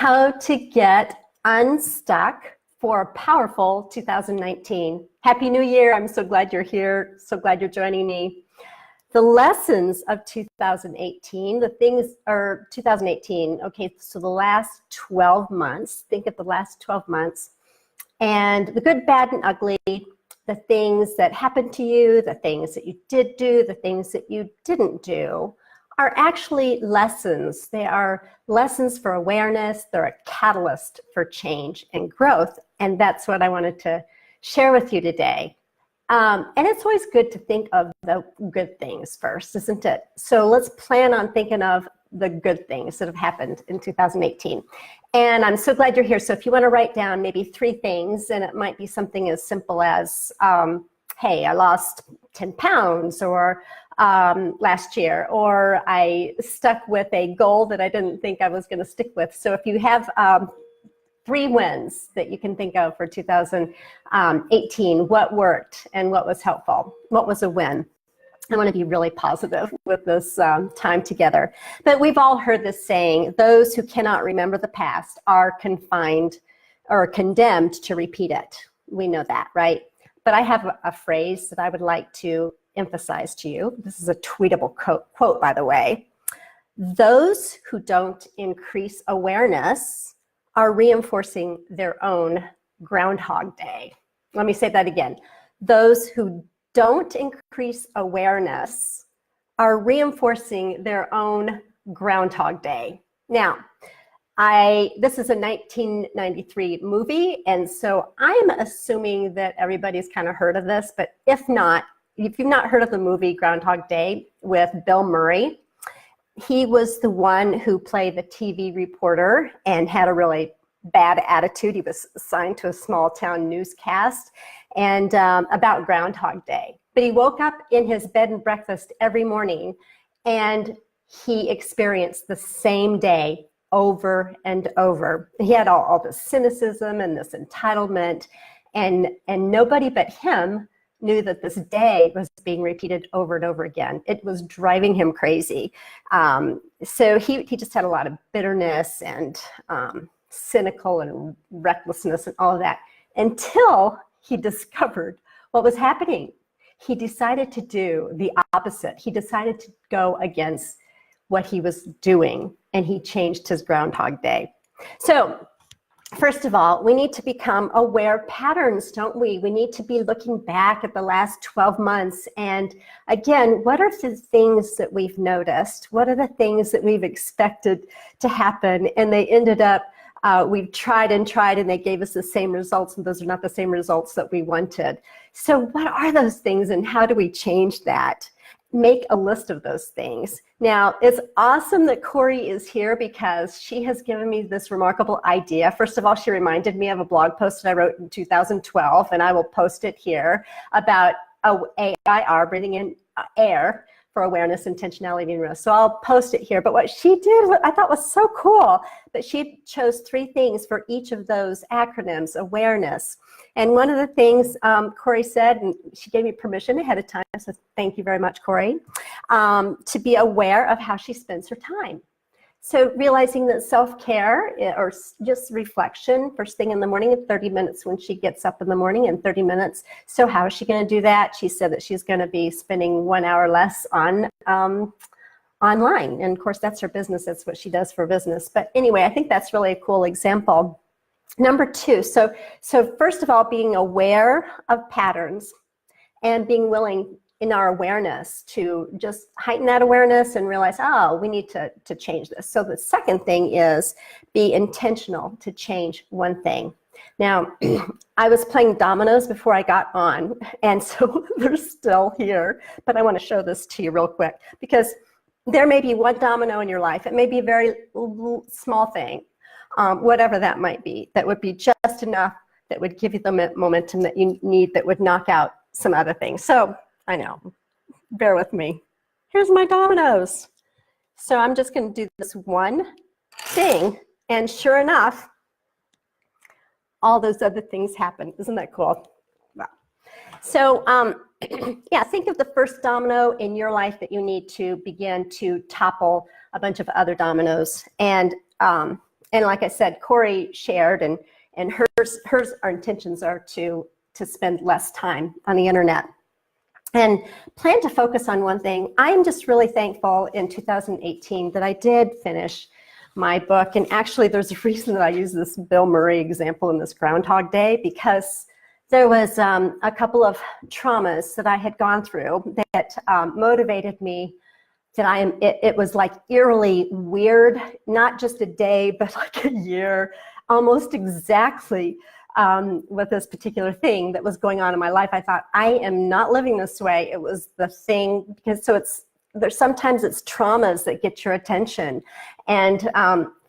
how to get unstuck for a powerful 2019. Happy New Year. I'm so glad you're here. So glad you're joining me. The lessons of 2018, okay, so the last 12 months, think of the last 12 months, and the good, bad, and ugly, the things that happened to you, the things that you did do, the things that you didn't do, are actually lessons. They are lessons for awareness. They're a catalyst for change and growth. And that's what I wanted to share with you today. And it's always good to think of the good things first, isn't it? So let's plan on thinking of the good things that have happened in 2018. And I'm so glad you're here. So if you want to write down maybe 3 things, and it might be something as simple as, hey, I lost 10 pounds, or last year, or I stuck with a goal that I didn't think I was going to stick with. So if you have 3 wins that you can think of for 2018, what worked and what was helpful? What was a win? I want to be really positive with this time together. But we've all heard this saying, those who cannot remember the past are confined or condemned to repeat it. We know that, right? But I have a phrase that I would like to emphasize to you. This is a tweetable quote, by the way. Those who don't increase awareness are reinforcing their own Groundhog Day. Let me say that again. Those who don't increase awareness are reinforcing their own Groundhog Day. Now, this is a 1993 movie, and so I'm assuming that everybody's kind of heard of this, but if you've not heard of the movie Groundhog Day with Bill Murray, he was the one who played the TV reporter and had a really bad attitude. He was assigned to a small town newscast and about Groundhog Day. But he woke up in his bed and breakfast every morning, and he experienced the same day over and over. He had all this cynicism and this entitlement, and nobody but him knew that this day was being repeated over and over again. It was driving him crazy. So he just had a lot of bitterness and cynical and recklessness and all of that, until he discovered what was happening. He decided to do the opposite. He decided to go against what he was doing, and he changed his Groundhog Day. So first of all, we need to become aware patterns, don't we? We need to be looking back at the last 12 months. And again, what are the things that we've noticed? What are the things that we've expected to happen? And they ended up, we've tried and tried, and they gave us the same results, and those are not the same results that we wanted. So what are those things, and how do we change that? Make a list of those things. Now, it's awesome that Corey is here, because she has given me this remarkable idea. First of all, she reminded me of a blog post that I wrote in 2012, and I will post it here, about AIR, breathing in air, for awareness, intentionality, and rest. So I'll post it here. But what she did, what I thought was so cool, that she chose 3 things for each of those acronyms: awareness. And one of the things Corey said, and she gave me permission ahead of time, so thank you very much, Corey, to be aware of how she spends her time. So realizing that self-care, or just reflection, first thing in the morning, 30 minutes when she gets up in the morning, and 30 minutes. So how is she going to do that? She said that she's going to be spending 1 hour less on online. And of course, that's her business. That's what she does for business. But anyway, I think that's really a cool example. Number 2, so first of all, being aware of patterns and being willing in our awareness to just heighten that awareness and realize, oh, we need to change this. So the second thing is be intentional to change one thing. Now, I was playing dominoes before I got on, and so they're still here, but I want to show this to you real quick, because there may be one domino in your life. It may be a very small thing, whatever that might be, that would be just enough that would give you the momentum that you need, that would knock out some other things. So I know, bear with me. Here's my dominoes. So I'm just going to do this one thing, and sure enough, all those other things happen. Isn't that cool? Wow. So yeah, think of the first domino in your life that you need to begin to topple a bunch of other dominoes. And And like I said, Corey shared, and hers, our intentions are to spend less time on the internet and plan to focus on one thing. I'm just really thankful in 2018 that I did finish my book. And actually, there's a reason that I use this Bill Murray example in this Groundhog Day, because there was a couple of traumas that I had gone through that motivated me, that it was like eerily weird, not just a day, but like a year, almost exactly with this particular thing that was going on in my life. I thought, I am not living this way. It was the thing, because sometimes it's traumas that get your attention. And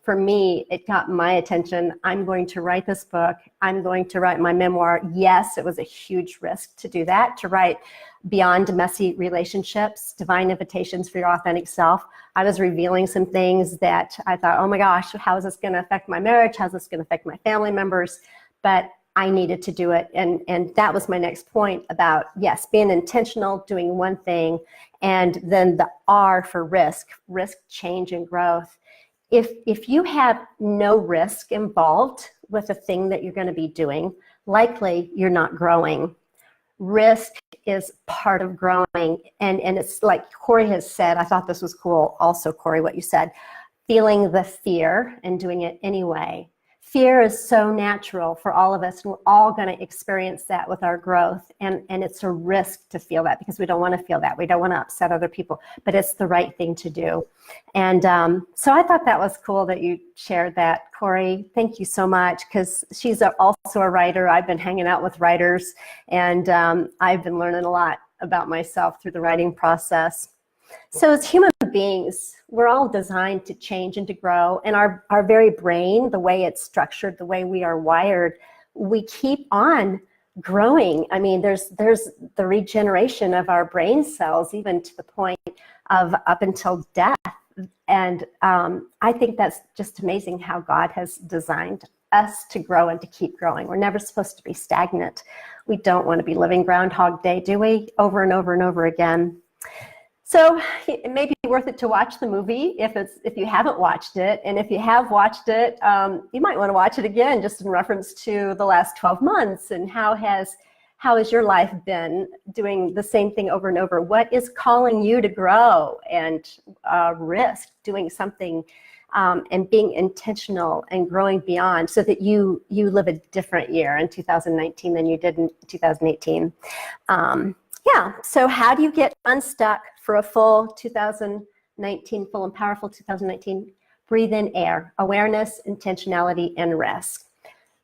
for me, it got my attention. I'm going to write this book. I'm going to write my memoir. Yes, it was a huge risk to do that, to write Beyond Messy Relationships, Divine Invitations for Your Authentic Self. I was revealing some things that I thought, oh my gosh, how is this going to affect my marriage? How's this going to affect my family members? But I needed to do it. And that was my next point about, yes, being intentional, doing one thing, and then the R for risk, change, and growth. If you have no risk involved with the thing that you're going to be doing, likely you're not growing. Risk is part of growing. And it's like Corey has said, I thought this was cool also, Corey, what you said, feeling the fear and doing it anyway. Fear is so natural for all of us, and we're all going to experience that with our growth. And it's a risk to feel that, because we don't want to feel that. We don't want to upset other people, but it's the right thing to do. And so I thought that was cool that you shared that, Corey. Thank you so much, because she's also a writer. I've been hanging out with writers, and I've been learning a lot about myself through the writing process. So as human beings, we're all designed to change and to grow. And our very brain, the way it's structured, the way we are wired, we keep on growing. I mean, there's the regeneration of our brain cells, even to the point of up until death. And I think that's just amazing how God has designed us to grow and to keep growing. We're never supposed to be stagnant. We don't want to be living Groundhog Day, do we? Over and over and over again. So it may be worth it to watch the movie if you haven't watched it. And if you have watched it, you might want to watch it again, just in reference to the last 12 months. And how has your life been doing the same thing over and over? What is calling you to grow and risk doing something and being intentional and growing beyond, so that you live a different year in 2019 than you did in 2018? Yeah, so how do you get unstuck for a full 2019, full and powerful 2019? Breathe in air, awareness, intentionality, and risk.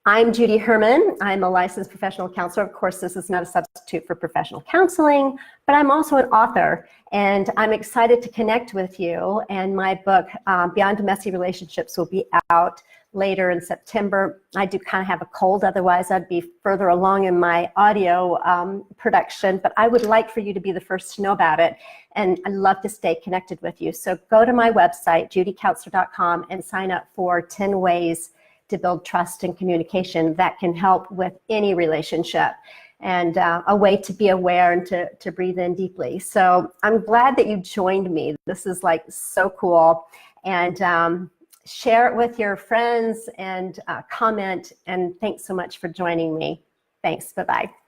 I'm Judy Herman. I'm a licensed professional counselor. Of course, this is not a substitute for professional counseling, but I'm also an author, and I'm excited to connect with you. And my book, Beyond Messy Relationships, will be out later in September. I do kind of have a cold, otherwise I'd be further along in my audio production, but I would like for you to be the first to know about it, and I'd love to stay connected with you. So go to my website, judycounselor.com, and sign up for 10 ways to build trust and communication that can help with any relationship, and a way to be aware and to breathe in deeply. So I'm glad that you joined me. This is like so cool. And share it with your friends and comment. And thanks so much for joining me. Thanks. Bye-bye.